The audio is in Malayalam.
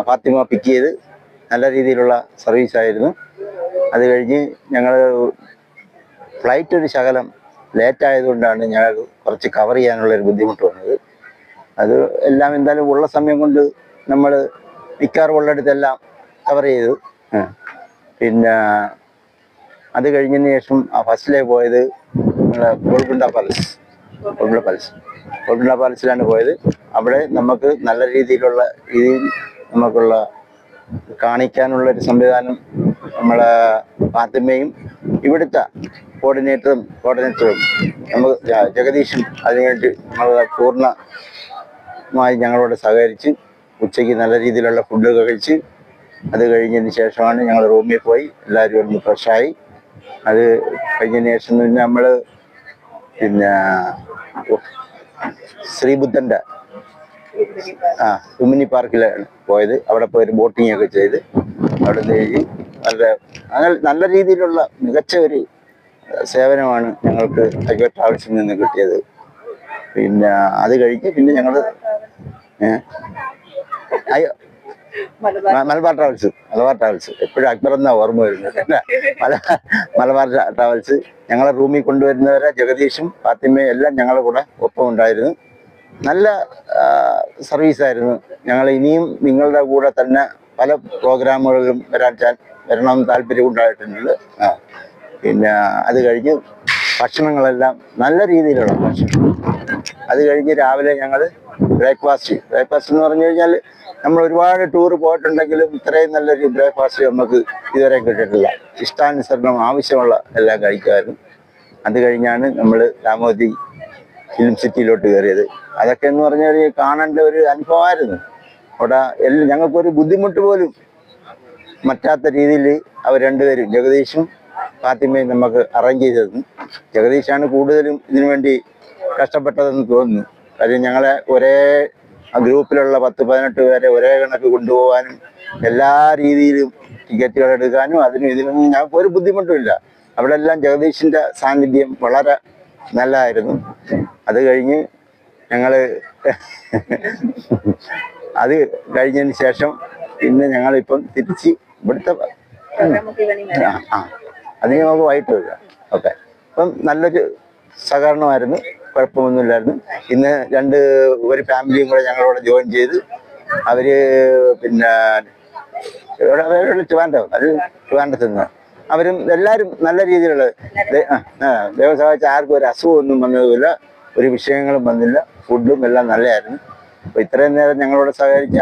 ഫാത്തിമ പിക്ക് ചെയ്ത് നല്ല രീതിയിലുള്ള സർവീസായിരുന്നു. അത് കഴിഞ്ഞ് ഞങ്ങൾ ഫ്ലൈറ്റ് ഒരു ശകലം ലേറ്റ് ആയതുകൊണ്ടാണ് ഞങ്ങൾക്ക് കുറച്ച് കവർ ചെയ്യാനുള്ളൊരു ബുദ്ധിമുട്ട് വന്നത്. അത് എല്ലാം എന്തായാലും ഉള്ള സമയം കൊണ്ട് നമ്മൾ മിക്കാറുള്ളിടത്തെല്ലാം കവർ ചെയ്തു. പിന്നെ അത് കഴിഞ്ഞതിന് ശേഷം ഫസ്റ്റിലേ പോയത് നമ്മളെ ഗോൾഗുണ്ട പാലസിലാണ് പോയത്. അവിടെ നമുക്ക് നല്ല രീതിയിൽ നമുക്കുള്ള കാണിക്കാനുള്ളൊരു സംവിധാനം നമ്മളെ ഫാത്തിമയും ഇവിടുത്തെ കോർഡിനേറ്ററും നമുക്ക് ജഗദീഷും അതിനുവേണ്ടി നമ്മൾ പൂർണ്ണമായി ഞങ്ങളോട് സഹകരിച്ച് ഉച്ചയ്ക്ക് നല്ല രീതിയിലുള്ള ഫുഡൊക്കെ കഴിച്ച് അത് കഴിഞ്ഞതിന് ശേഷമാണ് ഞങ്ങൾ റൂമിൽ പോയി എല്ലാവരും ഒന്ന് ഫ്രഷായി. അത് കഴിഞ്ഞതിന് ശേഷം പിന്നെ നമ്മൾ ശ്രീബുദ്ധൻ്റെ ഉമ്മിനി പാർക്കിലാണ് പോയത്. അവിടെ പോയി ബോട്ടിംഗ് ഒക്കെ ചെയ്ത് അവിടെ നിന്ന് നല്ല രീതിയിലുള്ള മികച്ച ഒരു സേവനമാണ് ഞങ്ങൾക്ക് ടൈഗർ ട്രാവൽസിൽ നിന്ന് കിട്ടിയത്. പിന്നെ അത് കഴിഞ്ഞ് പിന്നെ ഞങ്ങൾ മലബാർ ട്രാവൽസ് എപ്പോഴും അക്ബർ എന്നാ ഓർമ്മ വരുന്നത്. മലബാർ ട്രാവൽസ് ഞങ്ങളെ റൂമിൽ കൊണ്ടുവരുന്നവരെ ജഗദീഷും ഫാത്തിമയും എല്ലാം ഞങ്ങളുടെ കൂടെ ഒപ്പം ഉണ്ടായിരുന്നു. നല്ല സർവീസായിരുന്നു. ഞങ്ങൾ ഇനിയും നിങ്ങളുടെ കൂടെ തന്നെ പല പ്രോഗ്രാമുകളിലും വരണമെന്ന് താല്പര്യം ഉണ്ടായിട്ടുണ്ട്. പിന്നെ അത് കഴിഞ്ഞ് ഭക്ഷണങ്ങളെല്ലാം നല്ല രീതിയിലുള്ള ഭക്ഷണം. അത് കഴിഞ്ഞ് രാവിലെ ഞങ്ങൾ ബ്രേക്ക്ഫാസ്റ്റ് എന്ന് പറഞ്ഞു കഴിഞ്ഞാൽ നമ്മൾ ഒരുപാട് ടൂർ പോയിട്ടുണ്ടെങ്കിലും ഇത്രയും നല്ലൊരു ബ്രേക്ക്ഫാസ്റ്റ് നമുക്ക് ഇതുവരെ കിട്ടിയിട്ടില്ല. ഇഷ്ടാനുസരണം ആവശ്യമുള്ള എല്ലാം കഴിക്കുമായിരുന്നു. അത് കഴിഞ്ഞാണ് നമ്മൾ രാമോജി ഫിലിം സിറ്റിയിലോട്ട് കയറിയത്. അതൊക്കെ എന്ന് പറഞ്ഞാൽ കാണേണ്ട ഒരു അനുഭവമായിരുന്നു. അവിടെ ഞങ്ങൾക്കൊരു ബുദ്ധിമുട്ട് പോലും മറ്റാത്ത രീതിയിൽ അവർ രണ്ടുപേരും ജഗദീഷും ഫാത്തിമയും നമുക്ക് അറേഞ്ച് ചെയ്ത് തന്നു. ജഗദീഷാണ് കൂടുതലും ഇതിനു വേണ്ടി കഷ്ടപ്പെട്ടതെന്ന് തോന്നുന്നു. കാര്യം ഞങ്ങളെ ഒരേ ഗ്രൂപ്പിലുള്ള 10-18 പേരെ ഒരേ കണക്ക് കൊണ്ടുപോകാനും എല്ലാ രീതിയിലും ടിക്കറ്റുകൾ എടുക്കാനും അതിനും ഇതിനൊന്നും ഞങ്ങൾക്ക് ഒരു ബുദ്ധിമുട്ടുമില്ല. അവിടെ എല്ലാം ജഗദീഷിൻ്റെ സാന്നിധ്യം വളരെ നല്ലതായിരുന്നു. അത് കഴിഞ്ഞ് അത് കഴിഞ്ഞതിന് ശേഷം പിന്നെ ഞങ്ങളിപ്പം തിരിച്ച് ഇവിടുത്തെ അതിന് നമുക്ക് വൈകിട്ട് വരിക. ഓക്കെ, അപ്പം നല്ലൊരു സഹകരണമായിരുന്നു, കുഴപ്പമൊന്നുമില്ലായിരുന്നു. ഇന്ന് ഒരു ഫാമിലിയും കൂടെ ഞങ്ങളോട് ജോയിൻ ചെയ്ത് അവർ പിന്നെ ട്രിവാൻഡ്രത്ത് നിന്ന് അവരും എല്ലാവരും നല്ല രീതിയിലുള്ള ദൈവം സഹായിച്ച ആർക്കും ഒരു അസുഖമൊന്നും വന്നതുമില്ല, ഒരു വിഷയങ്ങളും വന്നില്ല. ഫുഡും എല്ലാം നല്ലതായിരുന്നു. അപ്പോൾ ഇത്രയും നേരം ഞങ്ങളോട് സഹകരിച്ച